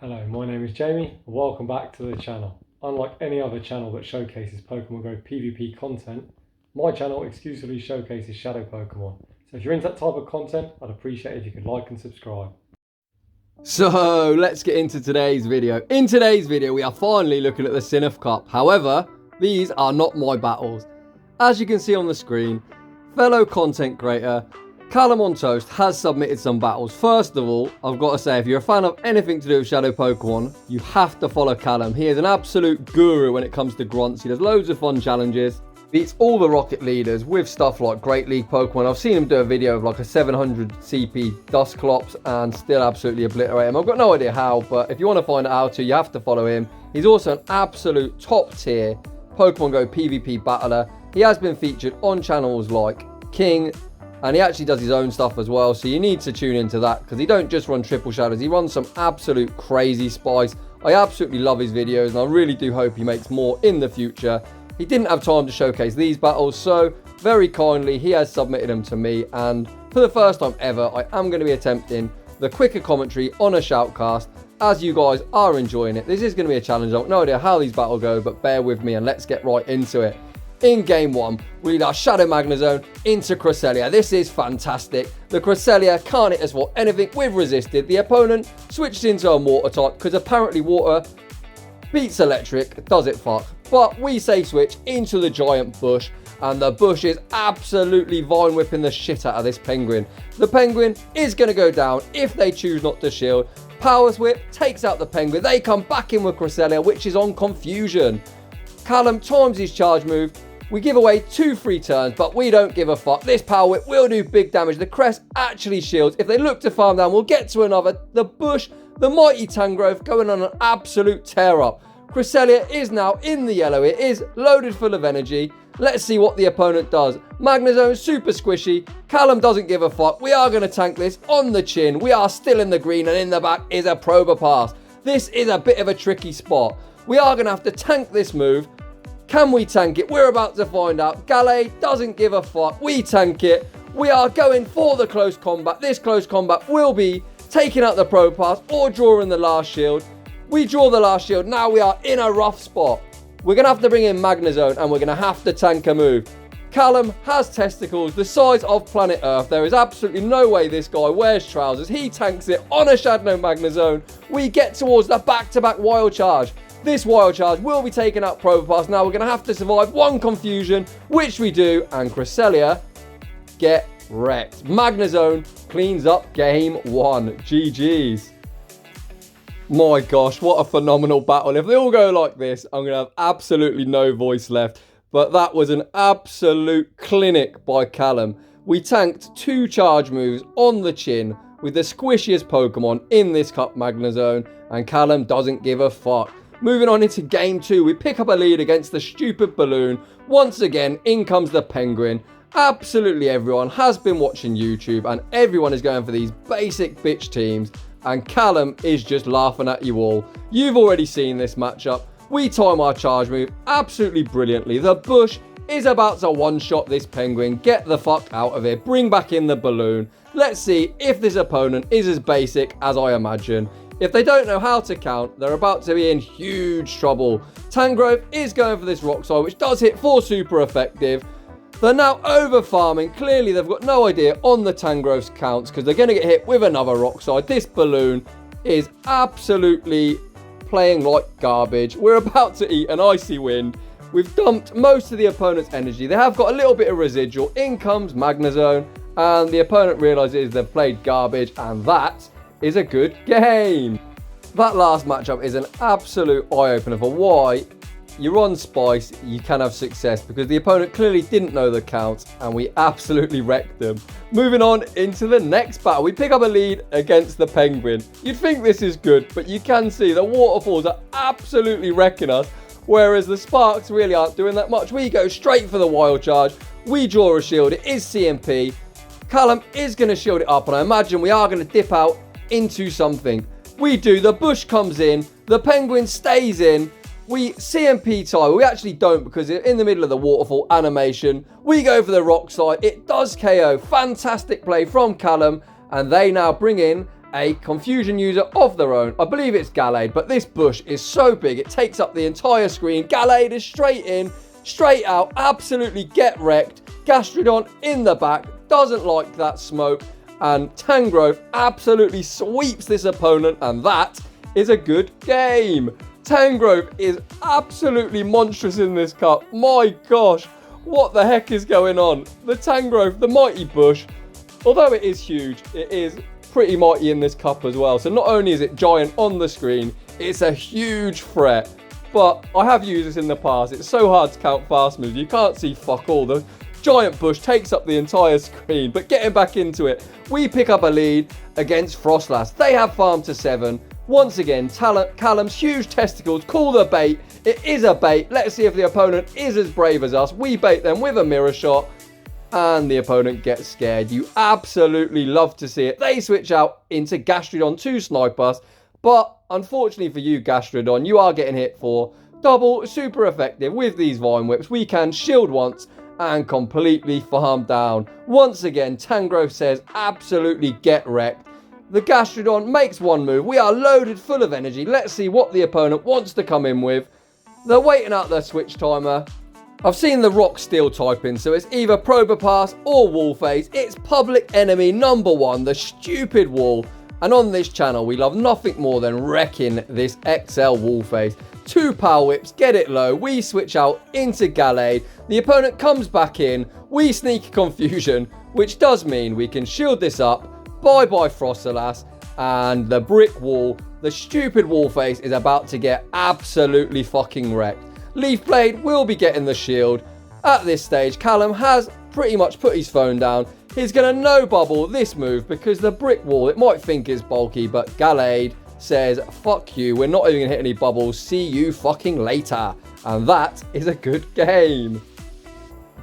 Hello, my name is Jamie and welcome back to the channel. Unlike any other channel that showcases Pokemon Go PvP content, my channel exclusively showcases Shadow Pokemon. So if you're into that type of content, I'd appreciate it if you could like and subscribe. So let's get into today's video. In today's video, we are finally looking at the Sinnoh Cup. However, these are not my battles. As you can see on the screen, fellow content creator Callum on Toast has submitted some battles. First of all, I've got to say, if you're a fan of anything to do with Shadow Pokemon, you have to follow Callum. He is an absolute guru when it comes to grunts. He does loads of fun challenges, beats all the Rocket leaders with stuff like Great League Pokemon. I've seen him do a video of like a 700 CP Dusclops and still absolutely obliterate him. I've got no idea how, but if you want to find out how to, you have to follow him. He's also an absolute top tier Pokemon Go PvP battler. He has been featured on channels like King, and he actually does his own stuff as well, so you need to tune into that because he don't just run triple shadows, he runs some absolute crazy spice. I absolutely love his videos and I really do hope he makes more in the future. He didn't have time to showcase these battles, so very kindly he has submitted them to me, and for the first time ever I am going to be attempting the quicker commentary on a shoutcast. As you guys are enjoying it, this is going to be a challenge. I've no idea how these battles go, but bear with me and let's get right into it. In game one, we need our Shadow Magnezone into Cresselia. This is fantastic. The Cresselia can't hit us for anything. We've resisted. The opponent switched into a water type because apparently water beats electric. Does it fuck? But we safe switch into the giant Bush, and the Bush is absolutely vine whipping the shit out of this Penguin. The Penguin is going to go down if they choose not to shield. Power Whip takes out the Penguin. They come back in with Cresselia, which is on Confusion. Callum times his charge move. We give away 2 free turns, but we don't give a fuck. This Power Whip will do big damage. The Crest actually shields. If they look to farm down, we'll get to another. The Bush, the mighty Tangrowth going on an absolute tear up. Cresselia is now in the yellow. It is loaded full of energy. Let's see what the opponent does. Magnezone, super squishy. Callum doesn't give a fuck. We are going to tank this on the chin. We are still in the green, and in the back is a Probopass. This is a bit of a tricky spot. We are going to have to tank this move. Can we tank it? We're about to find out. Gallade doesn't give a fuck. We tank it. We are going for the close combat. This close combat will be taking out the Probopass or drawing the last shield. We draw the last shield. Now we are in a rough spot. We're going to have to bring in Magnezone and we're going to have to tank a move. Callum has testicles the size of planet Earth. There is absolutely no way this guy wears trousers. He tanks it on a Shadow Magnezone. We get towards the back-to-back wild charge. This wild charge will be taking out Probopass. Now we're going to have to survive one Confusion, which we do, and Cresselia get wrecked. Magnezone cleans up game one. GG's. My gosh, what a phenomenal battle. If they all go like this, I'm going to have absolutely no voice left. But that was an absolute clinic by Callum. We tanked 2 charge moves on the chin with the squishiest Pokemon in this Cup Magnezone, and Callum doesn't give a fuck. Moving on into game 2, we pick up a lead against the stupid balloon. Once again, in comes the Penguin. Absolutely everyone has been watching YouTube and everyone is going for these basic bitch teams. And Callum is just laughing at you all. You've already seen this matchup. We time our charge move absolutely brilliantly. The Bush is about to one-shot this Penguin. Get the fuck out of here. Bring back in the balloon. Let's see if this opponent is as basic as I imagine. If they don't know how to count, they're about to be in huge trouble. Tangrowth is going for this Rock Slide, which does hit for super effective. They're now over farming. Clearly, they've got no idea on the Tangrowth's counts because they're going to get hit with another Rock Slide. This balloon is absolutely playing like garbage. We're about to eat an icy wind. We've dumped most of the opponent's energy. They have got a little bit of residual. In comes Magnezone, and the opponent realizes they've played garbage, and that is a good game. That last matchup is an absolute eye-opener for why you're on Spice, you can have success, because the opponent clearly didn't know the counts and we absolutely wrecked them. Moving on into the next battle, we pick up a lead against the Penguin. You'd think this is good, but you can see the waterfalls are absolutely wrecking us, whereas the Sparks really aren't doing that much. We go straight for the wild charge. We draw a shield. It is CMP. Callum is going to shield it up, and I imagine we are going to dip out into something. We do. The Bush comes in. The Penguin stays in. We CMP tie. We actually don't because in the middle of the waterfall animation, we go for the Rock Slide. It does KO. Fantastic play from Callum. And they now bring in a confusion user of their own. I believe it's Gallade, but this bush is so big, it takes up the entire screen. Gallade is straight in, straight out, absolutely get wrecked. Gastrodon in the back, doesn't like that smoke, and Tangrowth absolutely sweeps this opponent, and that is a good game. Tangrowth is absolutely monstrous in this cup. My gosh, what the heck is going on? The Tangrowth, the mighty bush, although it is huge, it is pretty mighty in this cup as well. So not only is it giant on the screen, it's a huge threat. But I have used this in the past. It's so hard to count fast moves. You can't see fuck all. The giant bush takes up the entire screen. But getting back into it, we pick up a lead against Frostlass. They have farmed to 7. Once again, Callum's huge testicles call the bait. It is a bait. Let's see if the opponent is as brave as us. We bait them with a mirror shot, and the opponent gets scared. You absolutely love to see it. They switch out into Gastrodon to snipe us, but unfortunately for you, Gastrodon, you are getting hit for double. Super effective with these Vine Whips. We can shield once and completely farm down. Once again, Tangrowth says absolutely get wrecked. The Gastrodon makes one move. We are loaded full of energy. Let's see what the opponent wants to come in with. They're waiting out their switch timer. I've seen the rock steel typing, so it's either Probopass or Wall Phase. It's public enemy number 1, the stupid wall. And on this channel, we love nothing more than wrecking this XL Wall Phase. 2 power whips, get it low. We switch out into Gallade. The opponent comes back in. We sneak confusion, which does mean we can shield this up. Bye-bye Frostlass, and the brick wall, the stupid wall face, is about to get absolutely fucking wrecked. Leaf Blade will be getting the shield. At this stage, Callum has pretty much put his phone down. He's going to no-bubble this move because the brick wall, it might think is bulky, but Gallade says, fuck you, we're not even going to hit any bubbles, see you fucking later. And that is a good game.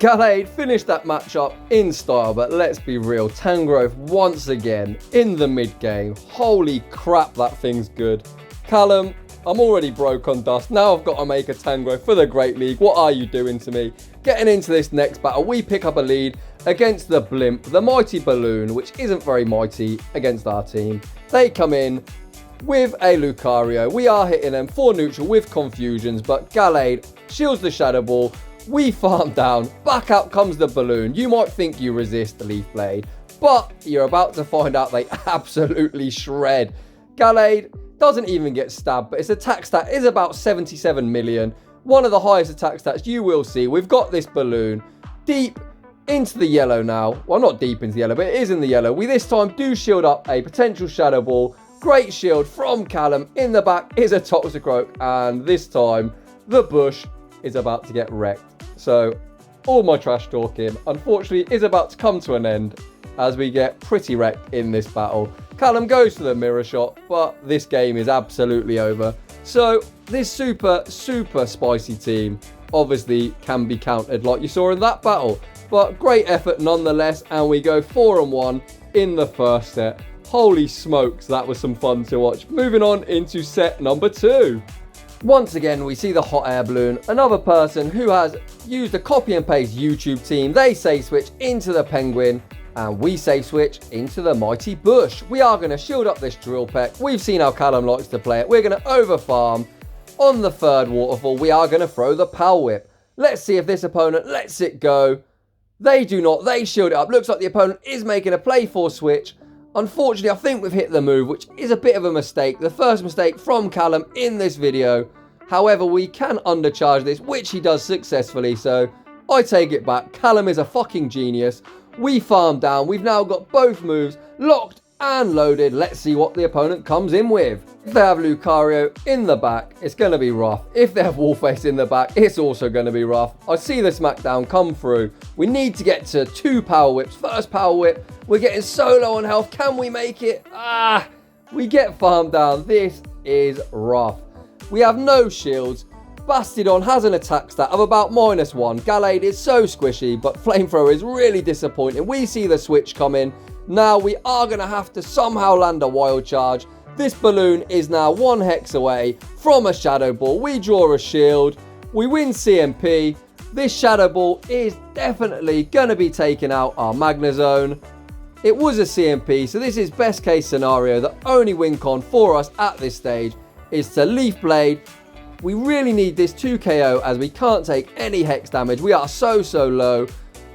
Gallade finished that matchup in style, but let's be real, Tangrowth once again in the mid game. Holy crap, that thing's good. Callum, I'm already broke on dust. Now I've got to make a Tangrowth for the Great League. What are you doing to me? Getting into this next battle, we pick up a lead against the Blimp, the mighty Balloon, which isn't very mighty against our team. They come in with a Lucario. We are hitting them for neutral with confusions, but Gallade shields the Shadow Ball. We farm down, back out comes the Balloon. You might think you resist the Leaf Blade, but you're about to find out they absolutely shred. Gallade doesn't even get stabbed, but its attack stat is about 77 million. One of the highest attack stats you will see. We've got this Balloon deep into the yellow now. Well, not deep into the yellow, but it is in the yellow. We this time do shield up a potential Shadow Ball. Great shield from Callum. In the back is a Toxicroak, and this time the bush is about to get wrecked. So all my trash talking, unfortunately, is about to come to an end as we get pretty wrecked in this battle. Callum goes for the mirror shot, but this game is absolutely over. So this super spicy team obviously can be countered like you saw in that battle. But great effort nonetheless, and we go 4-1 in the first set. Holy smokes, that was some fun to watch. Moving on into set number 2. Once again, we see the hot air balloon, another person who has used a copy and paste YouTube team. They safe switch into the penguin, and we safe switch into the mighty bush. We are going to shield up this drill peck. We've seen how Callum likes to play it. We're going to over farm. On the third waterfall, we are going to throw the power whip. Let's see if this opponent lets it go. They do not. They shield it up. Looks like the opponent is making a play for switch. Unfortunately, I think we've hit the move, which is a bit of a mistake. The first mistake from Callum in this video. However, we can undercharge this, which he does successfully. So I take it back. Callum is a fucking genius. We farm down. We've now got both moves locked and loaded. Let's see what the opponent comes in with. If they have Lucario in the back, it's going to be rough. If they have Wallface in the back, it's also going to be rough. I see the smackdown come through. We need to get to 2 power whips. First power whip. We're getting so low on health. Can we make it? We get farmed down. This is rough. We have no shields. Bastidon has an attack stat of about -1. Gallade is so squishy, but Flamethrower is really disappointing. We see the switch coming. Now we are going to have to somehow land a wild charge. This balloon is now 1 hex away from a Shadow Ball. We draw a shield. We win CMP. This Shadow Ball is definitely going to be taking out our Magnezone. It was a CMP, so this is best case scenario. The only win con for us at this stage is to Leaf Blade. We really need this 2 KO as we can't take any hex damage. We are so low.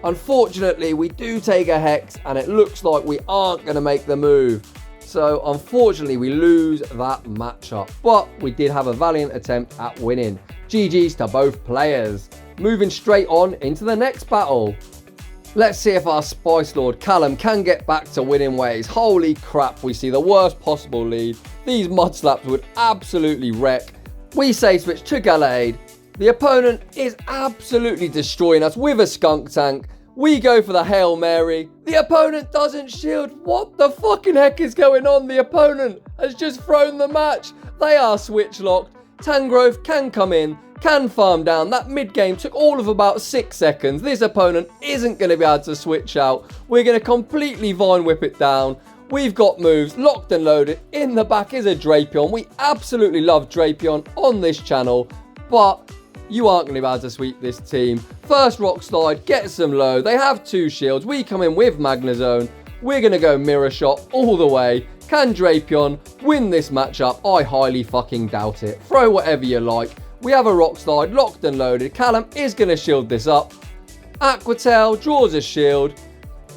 Unfortunately, we do take a hex and it looks like we aren't going to make the move. So unfortunately, we lose that matchup. But we did have a valiant attempt at winning. GG's to both players. Moving straight on into the next battle. Let's see if our Spice Lord Callum can get back to winning ways. Holy crap, we see the worst possible lead. These mud slaps would absolutely wreck. We say switch to Gallade. The opponent is absolutely destroying us with a skunk tank. We go for the Hail Mary. The opponent doesn't shield. What the fucking heck is going on? The opponent has just thrown the match. They are switch locked. Tangrowth can come in, can farm down. That mid game took all of about 6 seconds. This opponent isn't going to be able to switch out. We're going to completely Vine Whip it down. We've got moves locked and loaded. In the back is a Drapion. We absolutely love Drapion on this channel, but you aren't going to be able to sweep this team. First rock slide, get some low. They have 2 shields. We come in with Magnezone. We're going to go mirror shot all the way. Can Drapion win this matchup? I highly fucking doubt it. Throw whatever you like. We have a rock slide locked and loaded. Callum is going to shield this up. Aquatail draws a shield.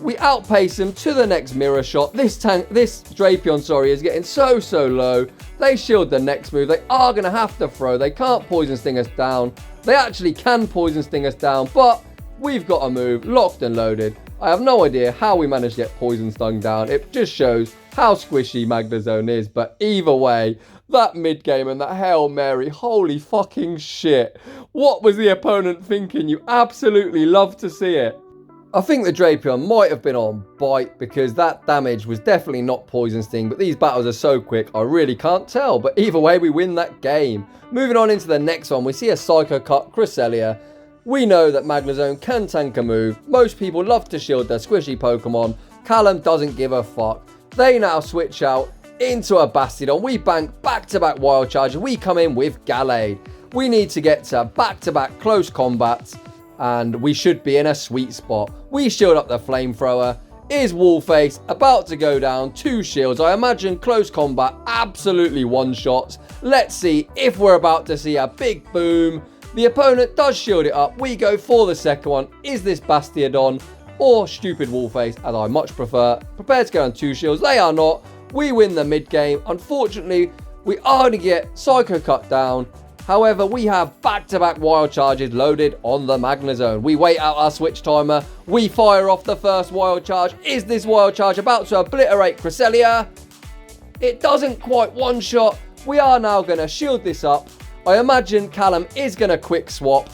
We outpace him to the next mirror shot. This Drapion, is getting so low. They shield the next move. They are going to have to throw. They can't poison sting us down. They actually can poison sting us down, but we've got a move locked and loaded. I have no idea how we managed to get poison stung down. It just shows how squishy Magnezone is, but either way, that mid game and that Hail Mary, holy fucking shit. What was the opponent thinking? You absolutely love to see it. I think the Drapion might have been on Bite because that damage was definitely not Poison Sting, but these battles are so quick, I really can't tell. But either way, we win that game. Moving on into the next one, we see a Sinnoh Cup Cresselia. We know that Magnezone can tank a move. Most people love to shield their squishy Pokemon. Callum doesn't give a fuck. They now switch out into a Bastiodon. We bank back-to-back Wild Charge. We come in with Gallade. We need to get to back-to-back close combats, and we should be in a sweet spot. We shield up the Flamethrower. Is Wallface about to go down? 2 shields. I imagine close combat absolutely one-shots. Let's see if we're about to see a big boom. The opponent does shield it up. We go for the second one. Is this Bastiodon or stupid Wallface, as I much prefer? Prepared to go on 2 shields. They are not. We win the mid game. Unfortunately, we are going to get Psycho cut down. However, we have back-to-back Wild Charges loaded on the Magnezone. We wait out our switch timer. We fire off the first Wild Charge. Is this Wild Charge about to obliterate Cresselia? It doesn't quite one-shot. We are now going to shield this up. I imagine Callum is going to quick swap,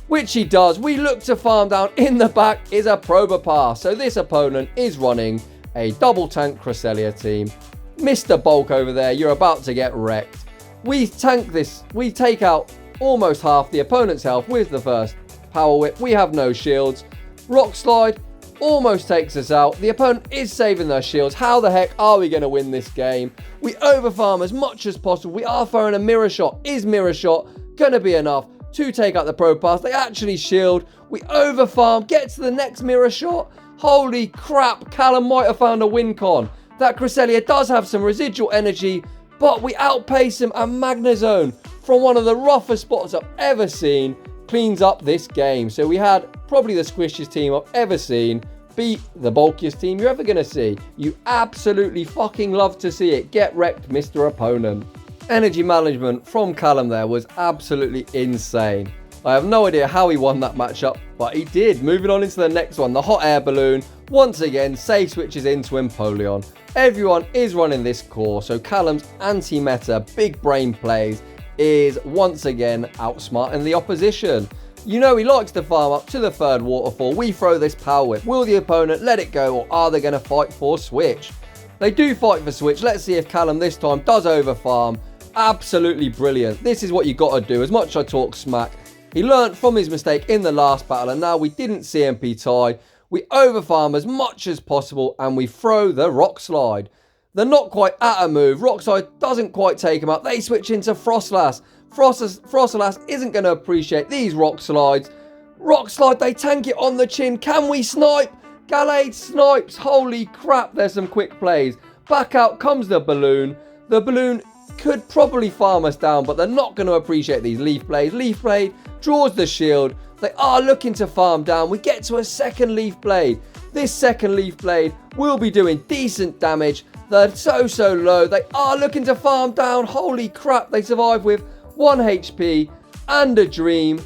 which he does. We look to farm down. In the back is a Probopass. So this opponent is running a double tank Cresselia team. Mr. Bulk over there, you're about to get wrecked. We tank this. We take out almost half the opponent's health with the first Power Whip. We have no shields. Rock Slide almost takes us out. The opponent is saving their shields. How the heck are we going to win this game? We overfarm as much as possible. We are throwing a Mirror Shot. Is Mirror Shot going to be enough to take out the Probopass? They actually shield. We overfarm. Get to the next Mirror Shot. Holy crap. Callum might have found a win con. That Cresselia does have some residual energy, but we outpace him, and Magnezone, from one of the roughest spots I've ever seen, cleans up this game. So we had probably the squishiest team I've ever seen beat the bulkiest team you're ever going to see. You absolutely fucking love to see it. Get wrecked, Mr. Opponent. Energy management from Callum there was absolutely insane. I have no idea how he won that matchup, but he did. Moving on into the next one, the Hot Air Balloon. Once again, Say switches into Empoleon. Everyone is running this core, so Callum's anti-meta big brain plays is once again outsmarting the opposition. You know he likes to farm up to the third waterfall. We throw this Power Whip. Will the opponent let it go, or are they going to fight for switch? They do fight for switch. Let's see if Callum this time does overfarm. Absolutely brilliant. This is what you got to do. As much as I talk smack, he learnt from his mistake in the last battle, and now we didn't CMP tie. We overfarm as much as possible, and we throw the Rock Slide. They're not quite at a move. Rock Slide doesn't quite take him out. They switch into Frostlass. Frostlass isn't going to appreciate these Rock Slides. Rock Slide, they tank it on the chin. Can we snipe? Gallade snipes. Holy crap, there's some quick plays. Back out comes the balloon. The balloon could probably farm us down, but they're not going to appreciate these leaf blades. Leaf blade draws the shield. They are looking to farm down. We get to a second leaf blade. This second leaf blade will be doing decent damage. They're so low. They are looking to farm down. Holy crap, they survive with 1 HP and a dream.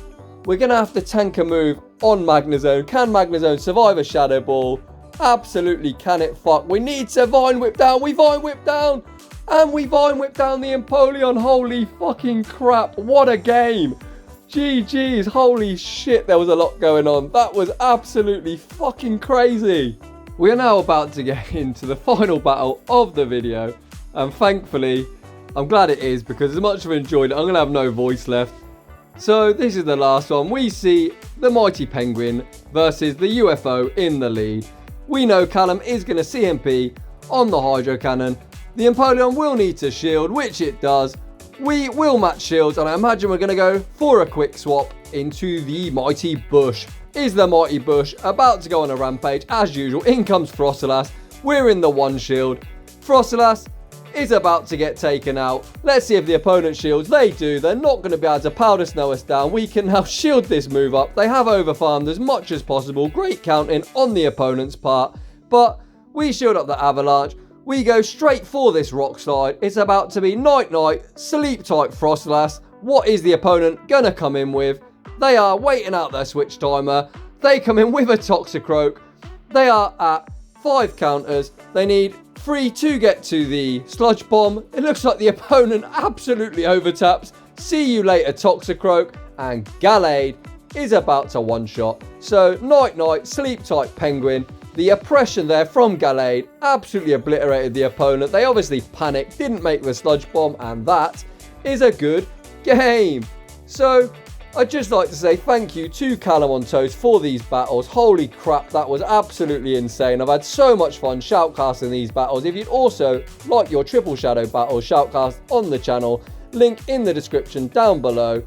We're going to have to tank a move on Magnezone. Can Magnezone survive a Shadow Ball? Absolutely can it fuck. We need to Vine Whip down. We Vine Whip down. And we Vine Whip down the Empoleon. Holy fucking crap. What a game. GG's. Holy shit. There was a lot going on. That was absolutely fucking crazy. We are now about to get into the final battle of the video. And thankfully, I'm glad it is, because as much as I've enjoyed it, I'm going to have no voice left. So this is the last one. We see the Mighty Penguin versus the UFO in the lead. We know Callum is going to CMP on the Hydro Cannon. The Empoleon will need to shield, which it does. We will match shields, and I imagine we're going to go for a quick swap into the Mighty Bush. Is the Mighty Bush about to go on a rampage? As usual, in comes Frostilas. We're in the 1 shield. Frostilas is about to get taken out. Let's see if the opponent shields. They do. They're not going to be able to powder snow us down. We can now shield this move up. They have overfarmed as much as possible. Great counting on the opponent's part. But we shield up the Avalanche. We go straight for this Rock Slide. It's about to be Night Night, Sleep Type Frostilas. What is the opponent going to come in with? They are waiting out their switch timer. They come in with a Toxicroak. They are at 5 counters. They need 3 to get to the Sludge Bomb. It looks like the opponent absolutely overtaps. See you later, Toxicroak. And Gallade is about to one-shot. So, Night Night, Sleep Type Penguin. The oppression there from Gallade absolutely obliterated the opponent. They obviously panicked, didn't make the Sludge Bomb, and that is a good game. So, I'd just like to say thank you to Callum on Toast for these battles. Holy crap, that was absolutely insane. I've had so much fun shoutcasting these battles. If you'd also like your Triple Shadow battles shoutcast on the channel, link in the description down below.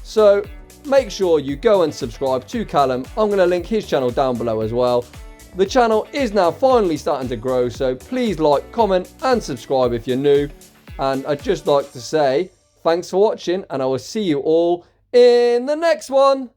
So make sure you go and subscribe to Callum. I'm going to link his channel down below as well. The channel is now finally starting to grow, so please like, comment and subscribe if you're new. And I'd just like to say thanks for watching, and I will see you all in the next one.